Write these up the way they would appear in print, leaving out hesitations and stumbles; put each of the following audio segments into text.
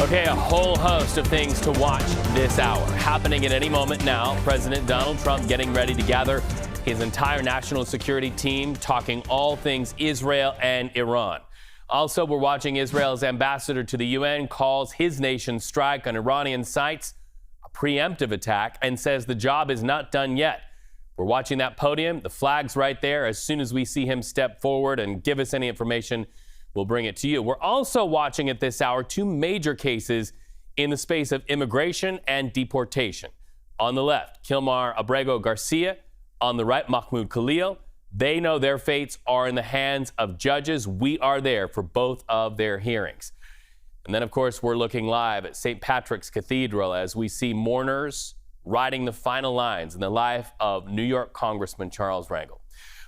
Okay, a whole host of things to watch this hour. Happening at any moment now, President Donald Trump getting ready to gather his entire national security team, talking all things Israel and Iran. Also, we're watching Israel's ambassador to the UN calls his nation's strike on Iranian sites a preemptive attack and says the job is not done yet. We're watching that podium, the flag's right there. As soon as we see him step forward and give us any information, we'll bring it to you. We're also watching at this hour two major cases in the space of immigration and deportation. On the left, Kilmar Abrego Garcia. On the right, Mahmoud Khalil. They know their fates are in the hands of judges. We are there for both of their hearings. And then, of course, we're looking live at St. Patrick's Cathedral as we see mourners writing the final lines in the life of New York Congressman Charles Rangel.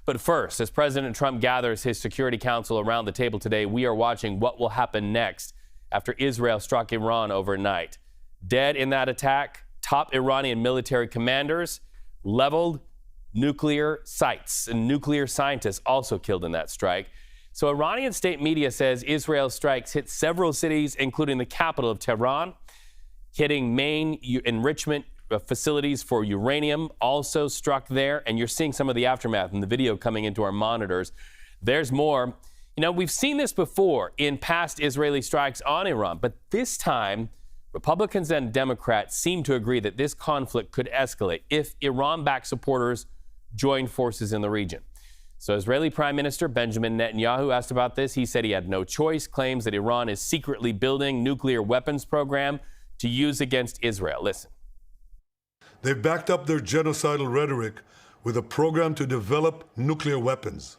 But first, as President Trump gathers his Security Council around the table today, we are watching what will happen next after Israel struck Iran overnight. Dead in that attack, top Iranian military commanders, leveled nuclear sites, and nuclear scientists also killed in that strike. So Iranian state media says Israel's strikes hit several cities, including the capital of Tehran, hitting main enrichment facilities for uranium also struck there, and you're seeing some of the aftermath in the video coming into our monitors. There's more. You know, we've seen this before in past Israeli strikes on Iran, but this time, Republicans and Democrats seem to agree that this conflict could escalate if Iran-backed supporters join forces in the region. So Israeli Prime Minister Benjamin Netanyahu asked about this. He said he had no choice, claims that Iran is secretly building nuclear weapons program to use against Israel. Listen. They've backed up their genocidal rhetoric with a program to develop nuclear weapons.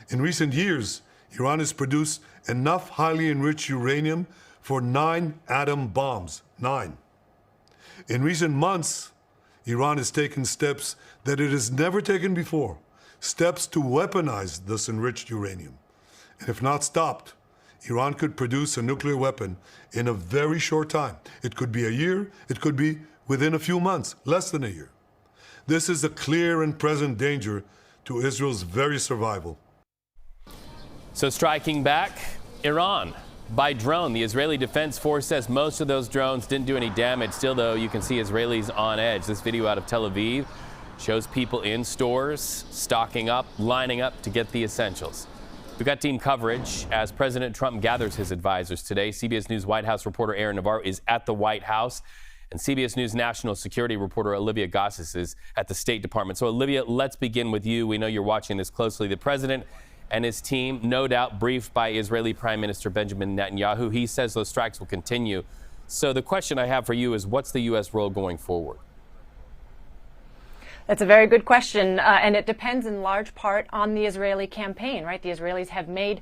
In recent years, Iran has produced enough highly enriched uranium for 9 atom bombs. 9. In recent months, Iran has taken steps that it has never taken before, steps to weaponize this enriched uranium. And if not stopped, Iran could produce a nuclear weapon in a very short time. It could be a year, it could be within a few months, less than a year. This is a clear and present danger to Israel's very survival. So striking back, Iran by drone. The Israeli Defense Force says most of those drones didn't do any damage. Still, though, you can see Israelis on edge. This video out of Tel Aviv shows people in stores, stocking up, lining up to get the essentials. We've got team coverage as President Trump gathers his advisors today. CBS News White House reporter Aaron Navarro is at the White House, and CBS News national security reporter Olivia Gazis is at the State Department. So, Olivia, let's begin with you. We know you're watching this closely. The president and his team, no doubt briefed by Israeli Prime Minister Benjamin Netanyahu. He says those strikes will continue. So the question I have for you is, what's the U.S. role going forward? That's a very good question, and it depends in large part on the Israeli campaign, right? The Israelis have made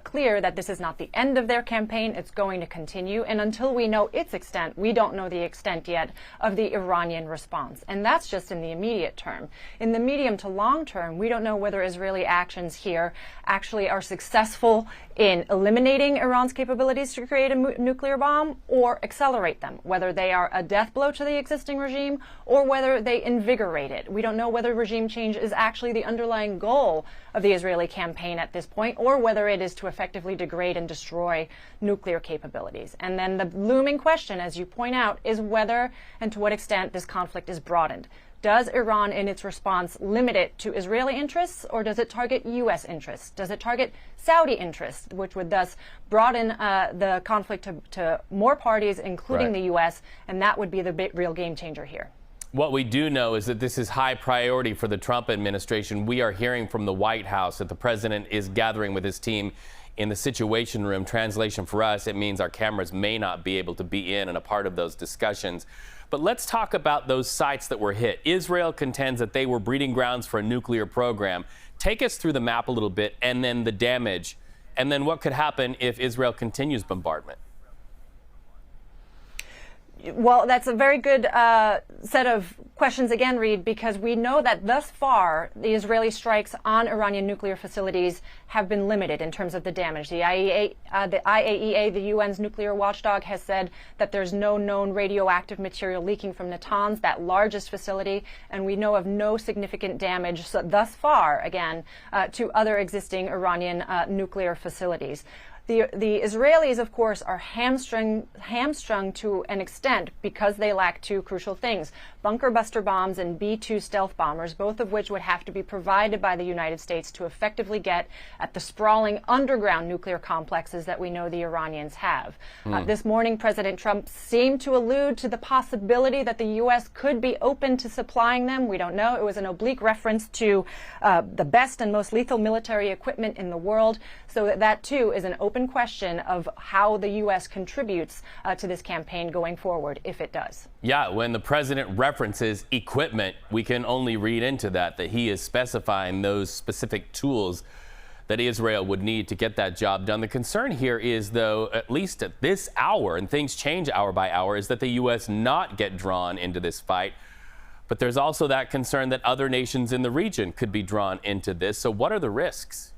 clear that this is not the end of their campaign. It's going to continue, and until we know its extent, we don't know the extent yet of the Iranian response. And that's just in the immediate term. In the medium to long term, we don't know whether Israeli actions here actually are successful in eliminating Iran's capabilities to create a nuclear bomb or accelerate them, whether they are a death blow to the existing regime or whether they invigorate it. We don't know whether regime change is actually the underlying goal of the Israeli campaign at this point, or whether it is to effectively degrade and destroy nuclear capabilities. And then the looming question, as you point out, is whether and to what extent this conflict is broadened. Does Iran, in its response, limit it to Israeli interests, or does it target U.S. interests? Does it target Saudi interests, which would thus broaden the conflict to more parties, including the U.S., and that would be the real game changer here. What we do know is that this is high priority for the Trump administration. We are hearing from the White House that the president is gathering with his team in the Situation Room. Translation for us, it means our cameras may not be able to be in and a part of those discussions. But let's talk about those sites that were hit. Israel contends that they were breeding grounds for a nuclear program. Take us through the map a little bit, and then the damage, and then what could happen if Israel continues bombardment. Well, that's a very good set of questions again, Reed, because we know that thus far the Israeli strikes on Iranian nuclear facilities have been limited in terms of the damage. The IAEA, the UN's nuclear watchdog, has said that there's no known radioactive material leaking from Natanz, that largest facility, and we know of no significant damage thus far, again, to other existing Iranian nuclear facilities. The Israelis, of course, are hamstrung to an extent because they lack two crucial things: bunker buster bombs and B-2 stealth bombers, both of which would have to be provided by the United States to effectively get at the sprawling underground nuclear complexes that we know the Iranians have. This morning, President Trump seemed to allude to the possibility that the U.S. could be open to supplying them. We don't know. It was an oblique reference to the best and most lethal military equipment in the world. So that too is an open question of how the U.S. contributes to this campaign going forward, if it does. Yeah, when the president references equipment, we can only read into that he is specifying those specific tools that Israel would need to get that job done. The concern here is, though, at least at this hour, and things change hour by hour, is that the U.S. not get drawn into this fight. But there's also that concern that other nations in the region could be drawn into this. So what are the risks?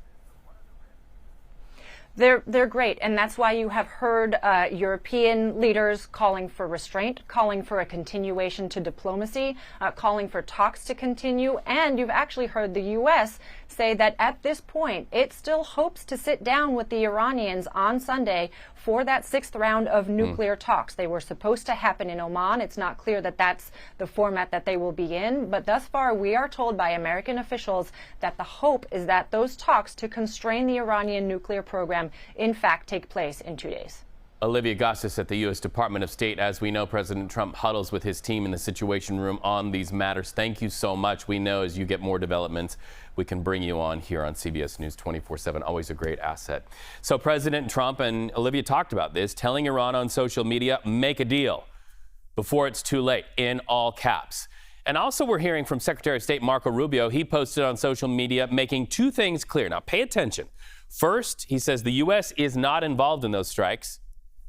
They're great, and that's why you have heard European leaders calling for restraint, calling for a continuation to diplomacy, calling for talks to continue, and you've actually heard the U.S. say that at this point it still hopes to sit down with the Iranians on Sunday for that sixth round of nuclear talks. They were supposed to happen in Oman. It's not clear that that's the format that they will be in, but thus far we are told by American officials that the hope is that those talks to constrain the Iranian nuclear program in fact take place in 2 days. Olivia Gazis at the U.S. Department of State. As we know, President Trump huddles with his team in the Situation Room on these matters. Thank you so much. We know as you get more developments, we can bring you on here on CBS News 24/7. Always a great asset. So President Trump and Olivia talked about this, telling Iran on social media, make a deal before it's too late, in all caps. And also we're hearing from Secretary of State Marco Rubio. He posted on social media making two things clear. Now, pay attention. First, he says the U.S. is not involved in those strikes.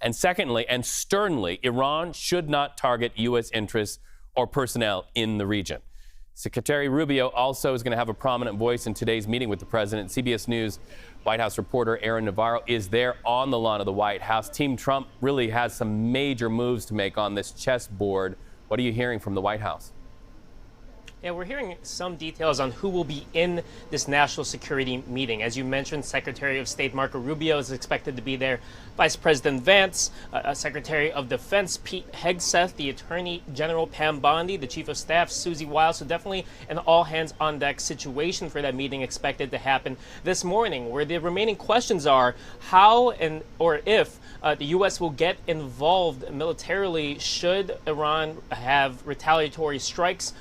And secondly, and sternly, Iran should not target U.S. interests or personnel in the region. Secretary Rubio also is going to have a prominent voice in today's meeting with the president. CBS News White House reporter Aaron Navarro is there on the lawn of the White House. Team Trump really has some major moves to make on this chessboard. What are you hearing from the White House? Yeah, we're hearing some details on who will be in this national security meeting. As you mentioned, Secretary of State Marco Rubio is expected to be there. Vice President Vance, Secretary of Defense Pete Hegseth, the Attorney General Pam Bondi, the Chief of Staff Susie Wiles. So definitely an all-hands-on-deck situation for that meeting expected to happen this morning, where the remaining questions are how and or if the U.S. will get involved militarily should Iran have retaliatory strikes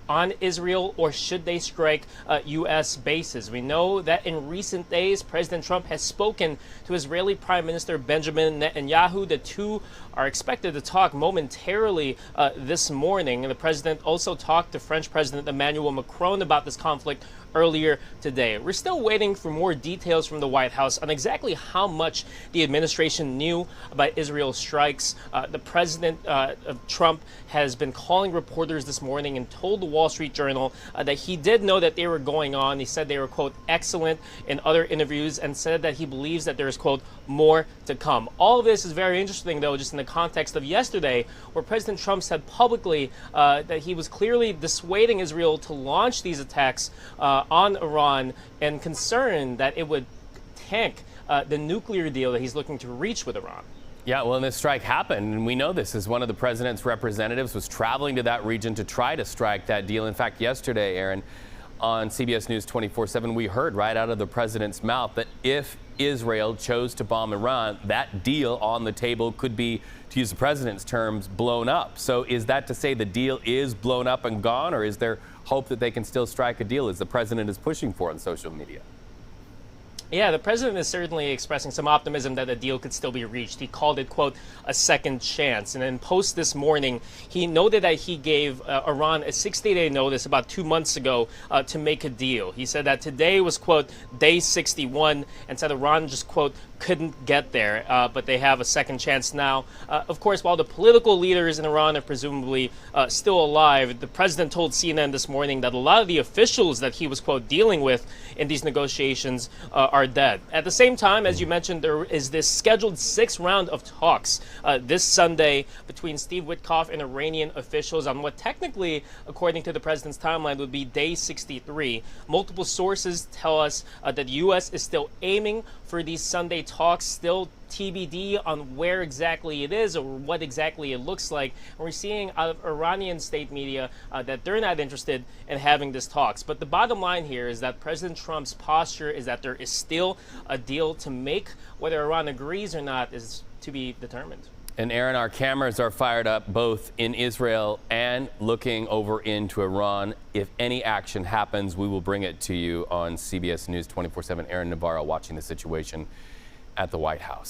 on Israel, or should they strike U.S. bases? We know that in recent days, President Trump has spoken to Israeli Prime Minister Benjamin Netanyahu. The two are expected to talk momentarily this morning. And the president also talked to French President Emmanuel Macron about this conflict earlier today. We're still waiting for more details from the White House on exactly how much the administration knew about Israel's strikes. The president Trump has been calling reporters this morning and told the Wall Street Journal that he did know that they were going on. He said they were, quote, excellent in other interviews, and said that he believes that there is, quote, more to come. All of this is very interesting, though, just in the context of yesterday, where President Trump said publicly that he was clearly dissuading Israel to launch these attacks on Iran, and concerned that it would tank the nuclear deal that he's looking to reach with Iran. Yeah, well, and this strike happened, and we know this as one of the president's representatives was traveling to that region to try to strike that deal. In fact, yesterday, Aaron, on CBS News 24/7, we heard right out of the president's mouth that if Israel chose to bomb Iran, that deal on the table could be, to use the president's terms, blown up. So is that to say the deal is blown up and gone, or is there hope that they can still strike a deal as the president is pushing for on social media? Yeah, the president is certainly expressing some optimism that a deal could still be reached. He called it, quote, a second chance. And in post this morning, he noted that he gave Iran a 60-day notice about 2 months ago to make a deal. He said that today was, quote, day 61, and said Iran just, quote, couldn't get there, but they have a second chance now. Of course, while the political leaders in Iran are presumably still alive, the president told CNN this morning that a lot of the officials that he was, quote, dealing with in these negotiations are dead. At the same time, as you mentioned, there is this scheduled 6th round of talks this Sunday between Steve Witkoff and Iranian officials on what technically, according to the president's timeline, would be day 63. Multiple sources tell us that the U.S. is still aiming for these Sunday talks still TBD on where exactly it is or what exactly it looks like. And we're seeing out of Iranian state media that they're not interested in having this talks. But the bottom line here is that President Trump's posture is that there is still a deal to make. Whether Iran agrees or not is to be determined. And Aaron, our cameras are fired up both in Israel and looking over into Iran. If any action happens, we will bring it to you on CBS News 24/7. Aaron Navarro watching the situation at the White House.